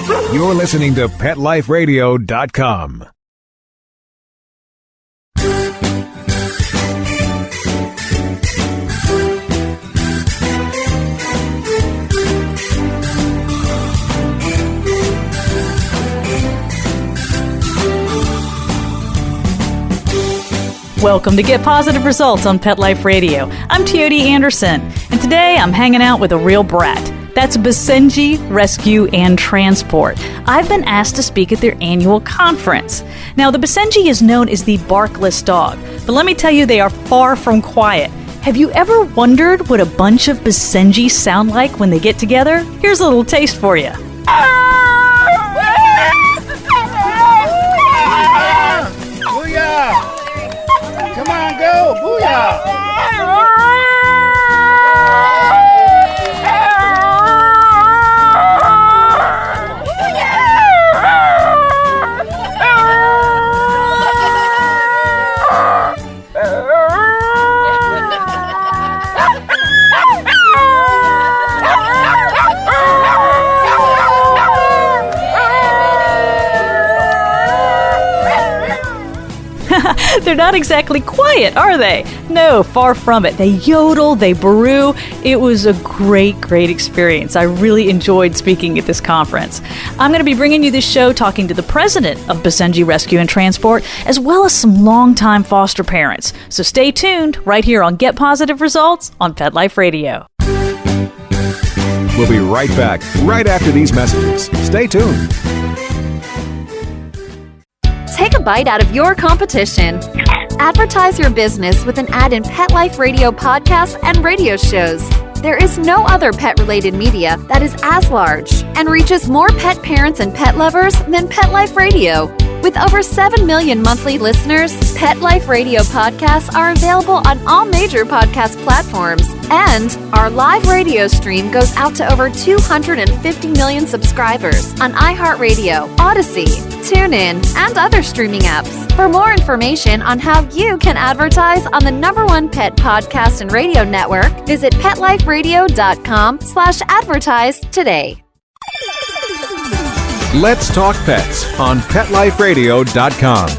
You're listening to PetLifeRadio.com. Welcome to Get Positive Results on Pet Life Radio. I'm Teoti Anderson, and today I'm hanging out with a real brat. That's Basenji Rescue and Transport. I've been asked to speak at their annual conference. Now, the Basenji is known as the barkless dog, but let me tell you, they are far from quiet. Have you ever wondered what a bunch of Basenjis sound like when they get together? Here's a little taste for you. Booyah! Come on, go! Booyah! They're not exactly quiet, are they? No, far from it. They yodel, they brew. It was a great experience. I really enjoyed speaking at this conference. I'm going to be bringing you this show talking to the president of Basenji Rescue and Transport, as well as some longtime foster parents. So stay tuned right here on Get Positive Results on Pet Life Radio. We'll be right back, right after these messages. Stay tuned. Take a bite out of your competition. Advertise your business with an ad in Pet Life Radio podcasts and radio shows. There is no other pet-related media that is as large and reaches more pet parents and pet lovers than Pet Life Radio. With over 7 million monthly listeners, Pet Life Radio podcasts are available on all major podcast platforms. And our live radio stream goes out to over 250 million subscribers on iHeartRadio, Odyssey, TuneIn, and other streaming apps. For more information on how you can advertise on the #1 pet podcast and radio network, visit PetLifeRadio.com/advertise today. Let's talk pets on PetLifeRadio.com.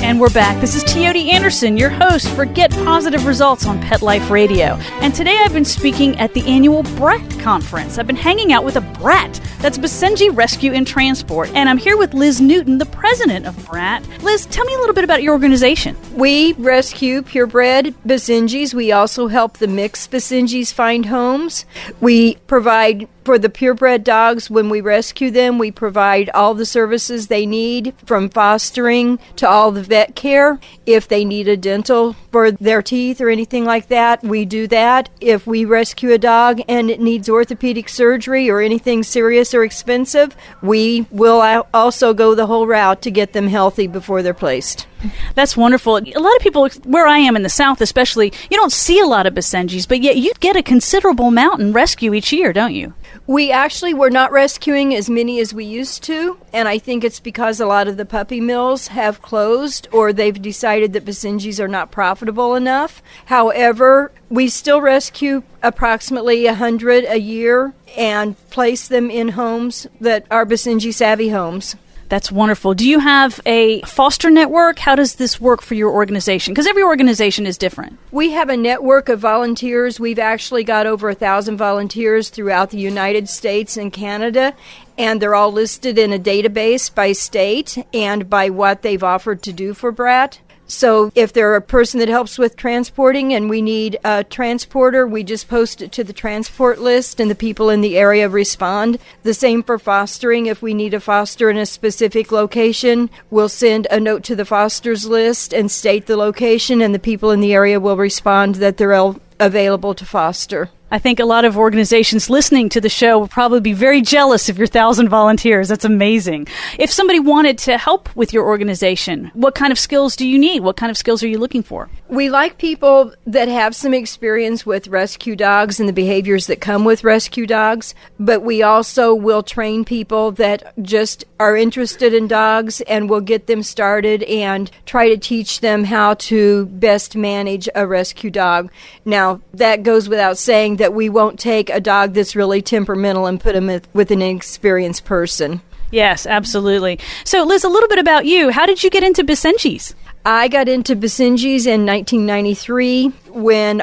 And we're back. This is Teoti Anderson, your host for Get Positive Results on Pet Life Radio. And today I've been speaking at the annual BRAT conference. I've been hanging out with a BRAT. That's Basenji Rescue and Transport. And I'm here with Liz Newton, the president of BRAT. Liz, tell me a little bit about your organization. We rescue purebred Basenjis. We also help the mixed Basenjis find homes. We provide for the purebred dogs, when we rescue them, we provide all the services they need, from fostering to all the vet care. If they need a dental for their teeth or anything like that, we do that. If we rescue a dog and it needs orthopedic surgery or anything serious or expensive, we will also go the whole route to get them healthy before they're placed. That's wonderful. A lot of people, where I am in the South especially, you don't see a lot of Basenjis, but yet you get a considerable amount in rescue each year, don't you? We're not rescuing as many as we used to, and I think it's because a lot of the puppy mills have closed or they've decided that Basenjis are not profitable enough. However, we still rescue approximately 100 a year and place them in homes that are Basenji savvy homes. That's wonderful. Do you have a foster network? How does this work for your organization? Because every organization is different. We have a network of volunteers. We've actually got over 1,000 volunteers throughout the United States and Canada, and they're all listed in a database by state and by what they've offered to do for BRAT. So if they're a person that helps with transporting and we need a transporter, we just post it to the transport list and the people in the area respond. The same for fostering. If we need a foster in a specific location, we'll send a note to the fosters list and state the location, and the people in the area will respond that they're available to foster. I think a lot of organizations listening to the show will probably be very jealous of your 1,000 volunteers. That's amazing. If somebody wanted to help with your organization, what kind of skills do you need? What kind of skills are you looking for? We like people that have some experience with rescue dogs and the behaviors that come with rescue dogs, but we also will train people that just are interested in dogs, and we'll get them started and try to teach them how to best manage a rescue dog. Now, that goes without saying that we won't take a dog that's really temperamental and put him with an inexperienced person. Yes, absolutely. So, Liz, a little bit about you. How did you get into Basenjis? I got into Basenjis in 1993 when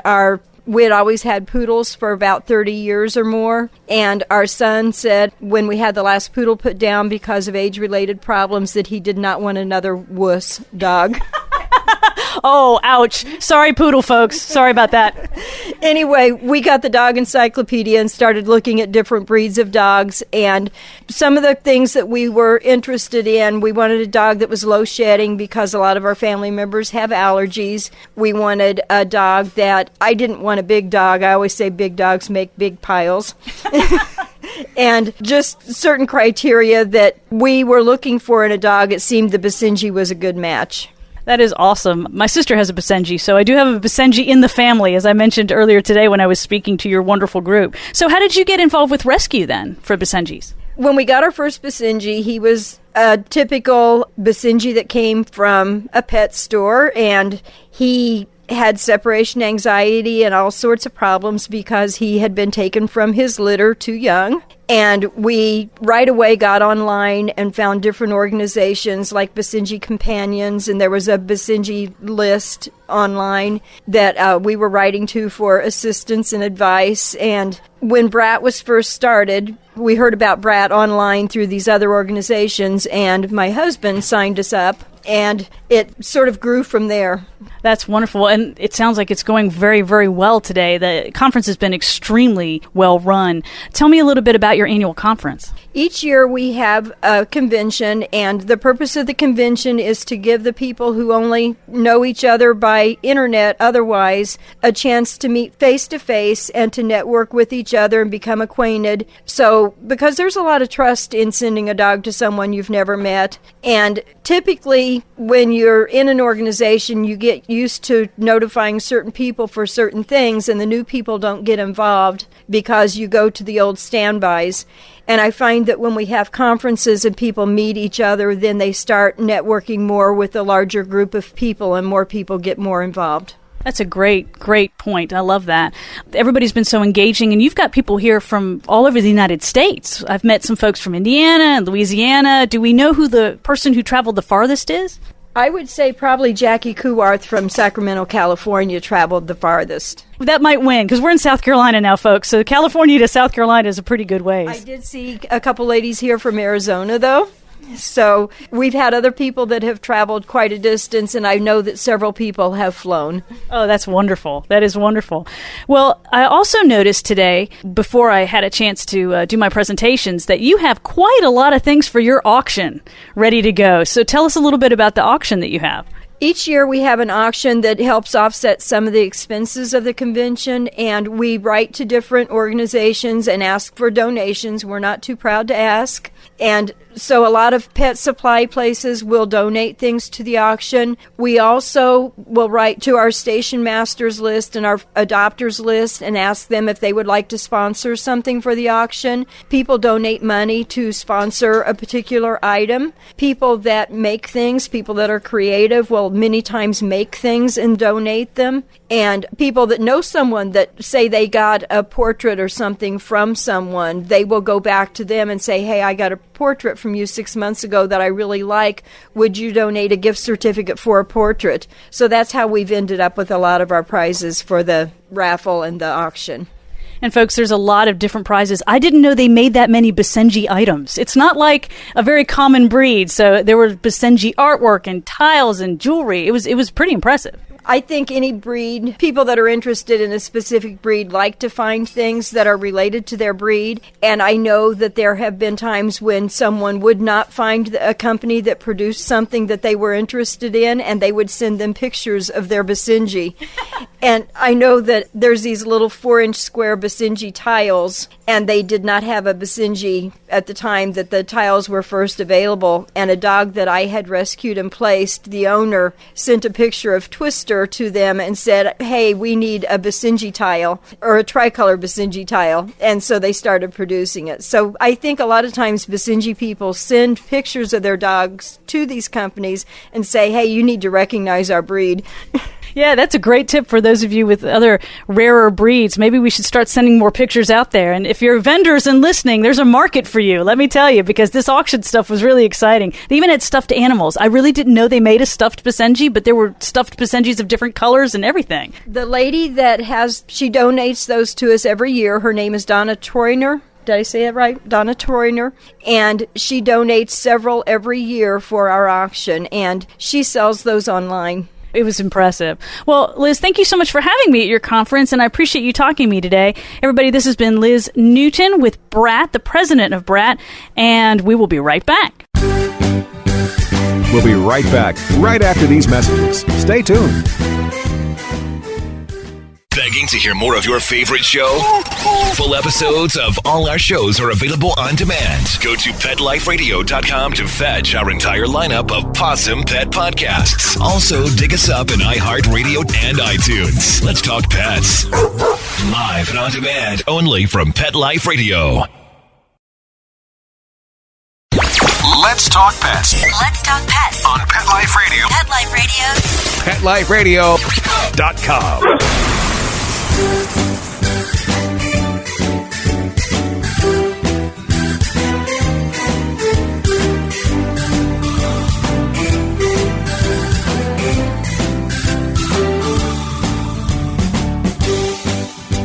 we'd always had poodles for about 30 years or more, and our son said when we had the last poodle put down because of age-related problems that he did not want another wuss dog. Oh, ouch. Sorry, poodle folks. Sorry about that. Anyway, we got the dog encyclopedia and started looking at different breeds of dogs, and some of the things that we were interested in, we wanted a dog that was low shedding because a lot of our family members have allergies. We wanted a dog I didn't want a big dog. I always say big dogs make big piles. And just certain criteria that we were looking for in a dog, it seemed the Basenji was a good match. That is awesome. My sister has a Basenji, so I do have a Basenji in the family, as I mentioned earlier today when I was speaking to your wonderful group. So how did you get involved with rescue then for Basenjis? When we got our first Basenji, he was a typical Basenji that came from a pet store, and he had separation anxiety and all sorts of problems because he had been taken from his litter too young. And we right away got online and found different organizations like Basenji Companions, and there was a Basenji list online that we were writing to for assistance and advice. And when BRAT was first started, we heard about BRAT online through these other organizations, and my husband signed us up, and it sort of grew from there. That's wonderful, and it sounds like it's going very, very well today. The conference has been extremely well run. Tell me a little bit about your annual conference. Each year we have a convention, and the purpose of the convention is to give the people who only know each other by internet otherwise a chance to meet face-to-face and to network with each other and become acquainted. So, because there's a lot of trust in sending a dog to someone you've never met, and typically when you're in an organization, you get used to notifying certain people for certain things, and the new people don't get involved because you go to the old standbys. And I find that when we have conferences and people meet each other, then they start networking more with a larger group of people, and more people get more involved. That's a great, great point. I love that. Everybody's been so engaging, and you've got people here from all over the United States. I've met some folks from Indiana and Louisiana. Do we know who the person who traveled the farthest is? I would say probably Jackie Kuwarth from Sacramento, California traveled the farthest. That might win, because we're in South Carolina now, folks. So California to South Carolina is a pretty good ways. I did see a couple ladies here from Arizona, though. So we've had other people that have traveled quite a distance, and I know that several people have flown. Oh, that's wonderful. That is wonderful. Well, I also noticed today, before I had a chance to do my presentations, that you have quite a lot of things for your auction ready to go. So tell us a little bit about the auction that you have. Each year we have an auction that helps offset some of the expenses of the convention, and we write to different organizations and ask for donations. We're not too proud to ask. And so a lot of pet supply places will donate things to the auction. We also will write to our station masters list and our adopters list and ask them if they would like to sponsor something for the auction. People donate money to sponsor a particular item. People that make things, people that are creative, will many times make things and donate them. And people that know someone that say they got a portrait or something from someone, they will go back to them and say, hey, I got a portrait from you 6 months ago that I really like. Would you donate a gift certificate for a portrait? So that's how we've ended up with a lot of our prizes for the raffle and the auction. And folks, there's a lot of different prizes. I didn't know they made that many Basenji items. It's not like a very common breed. So there were Basenji artwork and tiles and jewelry. It was pretty impressive. I think any breed, people that are interested in a specific breed like to find things that are related to their breed. And I know that there have been times when someone would not find a company that produced something that they were interested in, and they would send them pictures of their Basenji. And I know that there's these little 4-inch square Basenji tiles, and they did not have a Basenji at the time that the tiles were first available. And a dog that I had rescued and placed, the owner sent a picture of Twister to them and said, hey, we need a Basenji tile, or a tricolor Basenji tile. And so they started producing it. So I think a lot of times Basenji people send pictures of their dogs to these companies and say, hey, you need to recognize our breed. Yeah, that's a great tip for those of you with other rarer breeds. Maybe we should start sending more pictures out there. And if you're vendors and listening, there's a market for you, let me tell you, because this auction stuff was really exciting. They even had stuffed animals. I really didn't know they made a stuffed Basenji, but there were stuffed Basenjis of different colors and everything. The lady that she donates those to us every year. Her name is Donna Troiner. Did I say it right? Donna Troiner. And she donates several every year for our auction, and she sells those online. It was impressive. Well, Liz, thank you so much for having me at your conference, and I appreciate you talking to me today. Everybody, this has been Liz Newton with BRAT, the president of BRAT, and we will be right back. We'll be right back, right after these messages. Stay tuned. Begging to hear more of your favorite show? Full episodes of all our shows are available on demand. Go to PetLifeRadio.com to fetch our entire lineup of Possum Pet podcasts. Also, dig us up in iHeartRadio and iTunes. Let's talk pets. Live and on demand, only from Pet Life Radio. Let's talk pets. Let's talk pets On Pet Life Radio. Pet Life Radio. PetLifeRadio.com.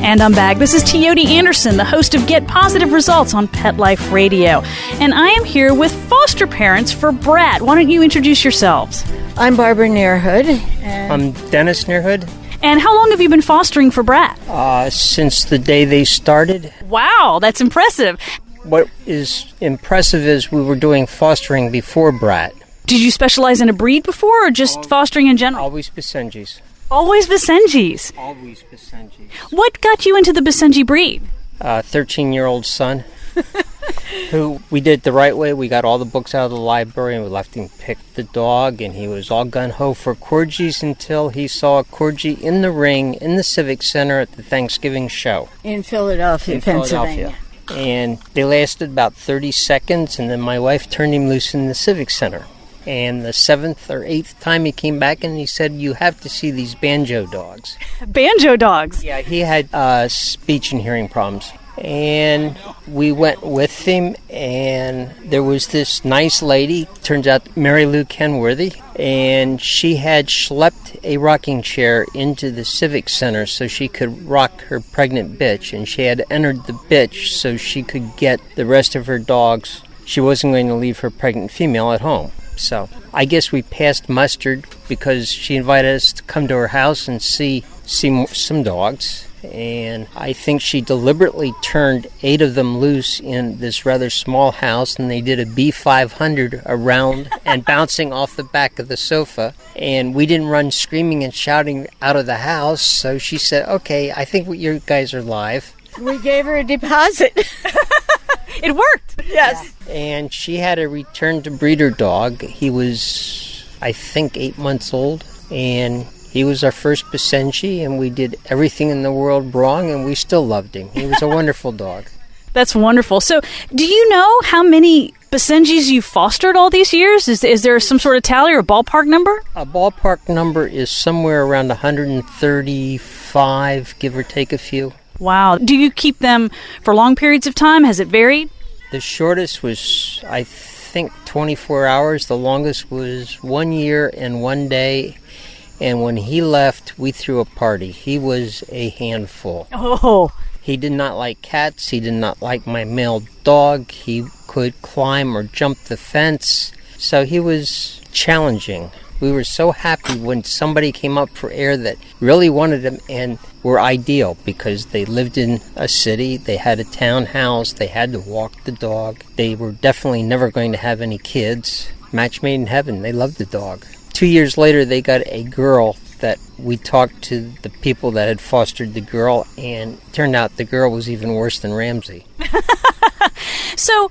And I'm back. This is Teoti Anderson, the host of Get Positive Results on Pet Life Radio. And I am here with foster parents for BRAT. Why don't you introduce yourselves? I'm Barbara Nearhood. I'm Dennis Nearhood. And how long have you been fostering for BRAT? Since the day they started. Wow, that's impressive. What is impressive is we were doing fostering before BRAT. Did you specialize in a breed before, or just fostering in general? Always Basenjis. Always Basenjis. Always Basenjis. What got you into the Basenji breed? 13-year-old son, who we did it the right way. We got all the books out of the library and we left him pick the dog, and he was all gung-ho for corgis until he saw a corgi in the ring in the Civic Center at the Thanksgiving show. In Philadelphia, Pennsylvania. And they lasted about 30 seconds, and then my wife turned him loose in the Civic Center. And the 7th or 8th time he came back and he said, you have to see these banjo dogs. Banjo dogs? Yeah, he had speech and hearing problems. And we went with him, and there was this nice lady, turns out Mary Lou Kenworthy, and she had schlepped a rocking chair into the Civic Center so she could rock her pregnant bitch, and she had entered the bitch so she could get the rest of her dogs. She wasn't going to leave her pregnant female at home. So I guess we passed mustard because she invited us to come to her house and see some dogs. And I think she deliberately turned 8 of them loose in this rather small house, and they did a B500 around and bouncing off the back of the sofa. And we didn't run screaming and shouting out of the house, so she said, okay, I think you guys are live. We gave her a deposit. It worked. Yes. Yeah. And she had a return to breeder dog. He was, I think, 8 months old, and he was our first Basenji, and we did everything in the world wrong, and we still loved him. He was a wonderful dog. That's wonderful. So do you know how many Basenjis you fostered all these years? Is there some sort of tally or a ballpark number? A ballpark number is somewhere around 135, give or take a few. Wow. Do you keep them for long periods of time? Has it varied? The shortest was, I think, 24 hours. The longest was 1 year and 1 day. And when he left, we threw a party. He was a handful. Oh. He did not like cats. He did not like my male dog. He could climb or jump the fence. So he was challenging. We were so happy when somebody came up for air that really wanted them and were ideal because they lived in a city, they had a townhouse, they had to walk the dog. They were definitely never going to have any kids. Match made in heaven. They loved the dog. 2 years later, they got a girl that we talked to the people that had fostered the girl, and it turned out the girl was even worse than Ramsey. So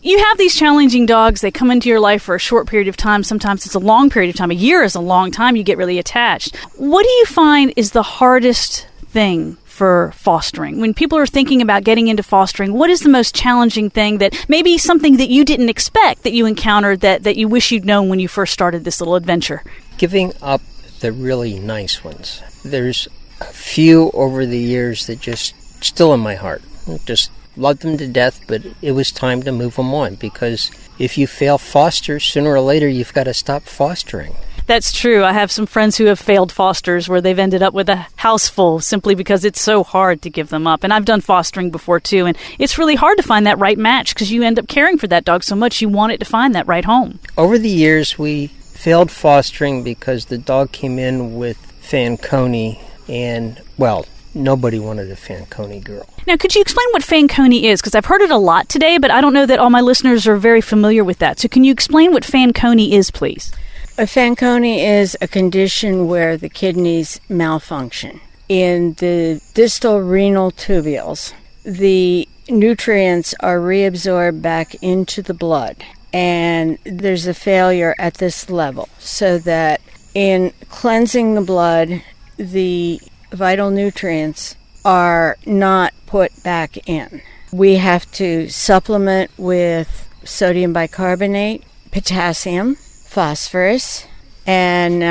you have these challenging dogs. They come into your life for a short period of time. Sometimes it's a long period of time. A year is a long time. You get really attached. What do you find is the hardest thing for fostering? When people are thinking about getting into fostering, what is the most challenging thing that maybe something that you didn't expect that you encountered that you wish you'd known when you first started this little adventure? Giving up the really nice ones. There's a few over the years that just still in my heart. Just loved them to death, but it was time to move them on because if you fail foster, sooner or later you've got to stop fostering. That's true. I have some friends who have failed fosters where they've ended up with a house full simply because it's so hard to give them up. And I've done fostering before too, and it's really hard to find that right match because you end up caring for that dog so much you want it to find that right home. Over the years, we failed fostering because the dog came in with Fanconi, and, well, nobody wanted a Fanconi girl. Now, could you explain what Fanconi is? Because I've heard it a lot today, but I don't know that all my listeners are very familiar with that. So can you explain what Fanconi is, please? A Fanconi is a condition where the kidneys malfunction. In the distal renal tubules, the nutrients are reabsorbed back into the blood, and there's a failure at this level, so that in cleansing the blood, the vital nutrients are not put back in. We have to supplement with sodium bicarbonate, potassium, phosphorus, and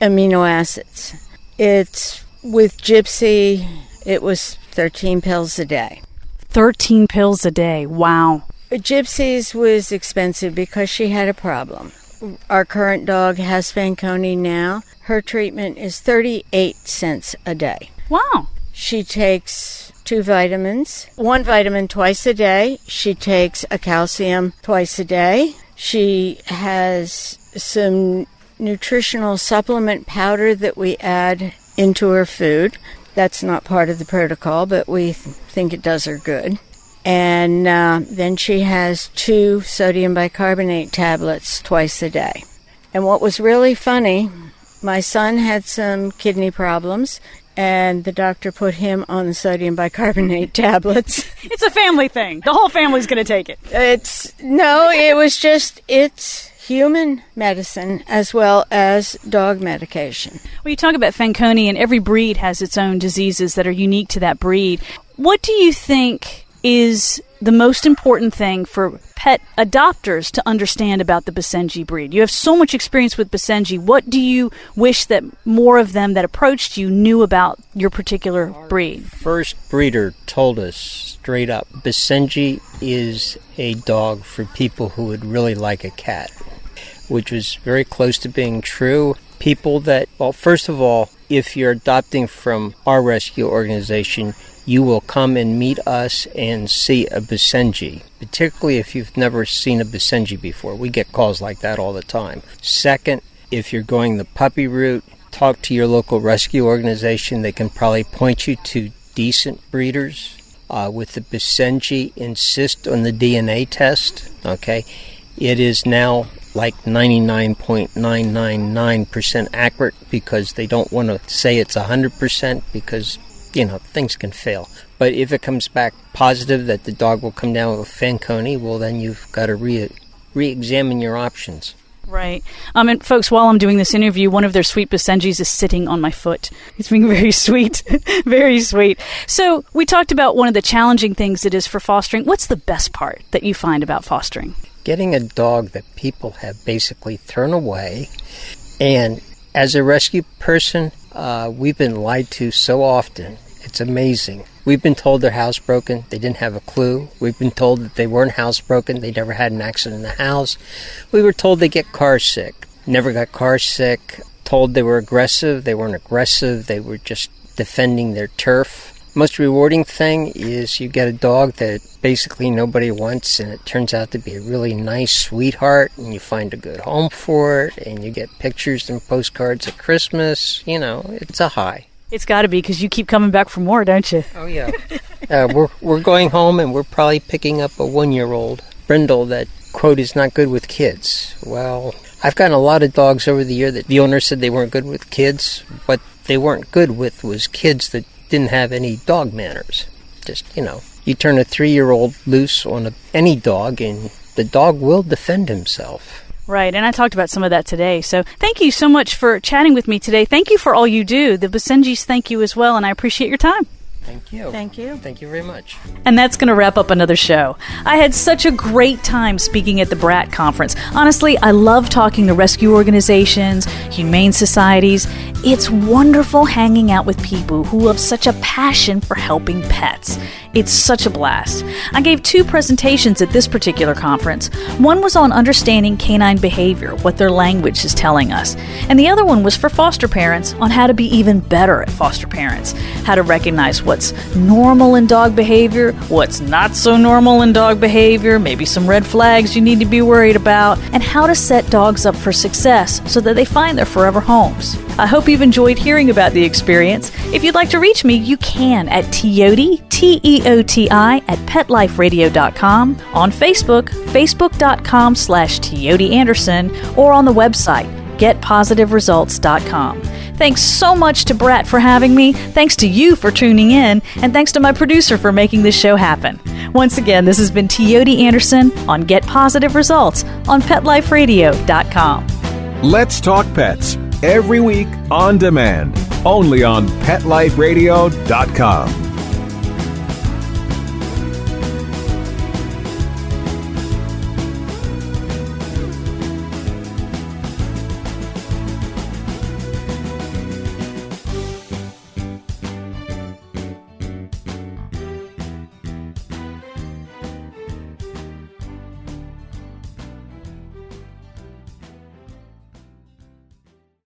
amino acids. It's with Gypsy, it was 13 pills a day. 13 pills a day. Wow. Gypsy's was expensive because she had a problem. Our current dog has Fanconi now. Her treatment is 38 cents a day. Wow. She takes 2 vitamins, 1 vitamin twice a day. She takes a calcium twice a day. She has some nutritional supplement powder that we add into her food. That's not part of the protocol, but we think it does her good. And then she has 2 sodium bicarbonate tablets twice a day. And what was really funny, my son had some kidney problems, and the doctor put him on the sodium bicarbonate tablets. It's a family thing. The whole family's going to take it. It's human medicine as well as dog medication. Well, you talk about Fanconi, and every breed has its own diseases that are unique to that breed. What do you think is the most important thing for pet adopters to understand about the Basenji breed? You have so much experience with Basenji. What do you wish that more of them that approached you knew about your particular breed? First breeder told us straight up, Basenji is a dog for people who would really like a cat, which was very close to being true. People that, well, first of all, if you're adopting from our rescue organization, you will come and meet us and see a Basenji, particularly if you've never seen a Basenji before. We get calls like that all the time. Second, if you're going the puppy route, talk to your local rescue organization. They can probably point you to decent breeders. With the Basenji, insist on the DNA test, okay? It is now like 99.999% accurate because they don't want to say it's 100% because, things can fail. But if it comes back positive that the dog will come down with Fanconi, well, then you've got to re-examine your options. Right. And folks, while I'm doing this interview, one of their sweet Basenjis is sitting on my foot. He's being very sweet, very sweet. So we talked about one of the challenging things it is for fostering. What's the best part that you find about fostering? Getting a dog that people have basically thrown away. And as a rescue person, we've been lied to so often. It's amazing. We've been told they're housebroken. They didn't have a clue. We've been told that they weren't housebroken. They never had an accident in the house. We were told they get car sick. Never got car sick. Told they were aggressive. They weren't aggressive. They were just defending their turf. Most rewarding thing is you get a dog that basically nobody wants, and it turns out to be a really nice sweetheart, and you find a good home for it, and you get pictures and postcards at Christmas. It's a high. It's got to be, because you keep coming back for more, don't you? Oh, yeah. We're going home, and we're probably picking up a 1-year-old brindle that, quote, is not good with kids. Well, I've gotten a lot of dogs over the year that the owner said they weren't good with kids. What they weren't good with was kids that didn't have any dog manners. Just, you turn a 3-year-old loose on any dog, and the dog will defend himself. Right, and I talked about some of that today. So thank you so much for chatting with me today. Thank you for all you do. The Basenjis thank you as well, and I appreciate your time. Thank you. Thank you. Thank you very much. And that's going to wrap up another show. I had such a great time speaking at the BRAT conference. Honestly, I love talking to rescue organizations, humane societies. It's wonderful hanging out with people who have such a passion for helping pets. It's such a blast. I gave 2 presentations at this particular conference. One was on understanding canine behavior, what their language is telling us. And the other one was for foster parents on how to be even better at foster parents, how to recognize what's normal in dog behavior, what's not so normal in dog behavior, maybe some red flags you need to be worried about, and how to set dogs up for success so that they find their forever homes. I hope you've enjoyed hearing about the experience. If you'd like to reach me, you can at Teoti, Teoti at PetLifeRadio.com, on Facebook, Facebook.com/Teoti Anderson, or on the website, GetPositiveResults.com. Thanks so much to BRAT for having me, thanks to you for tuning in, and thanks to my producer for making this show happen. Once again, this has been Teoti Anderson on Get Positive Results on PetLifeRadio.com. Let's Talk Pets, every week on demand, only on PetLifeRadio.com.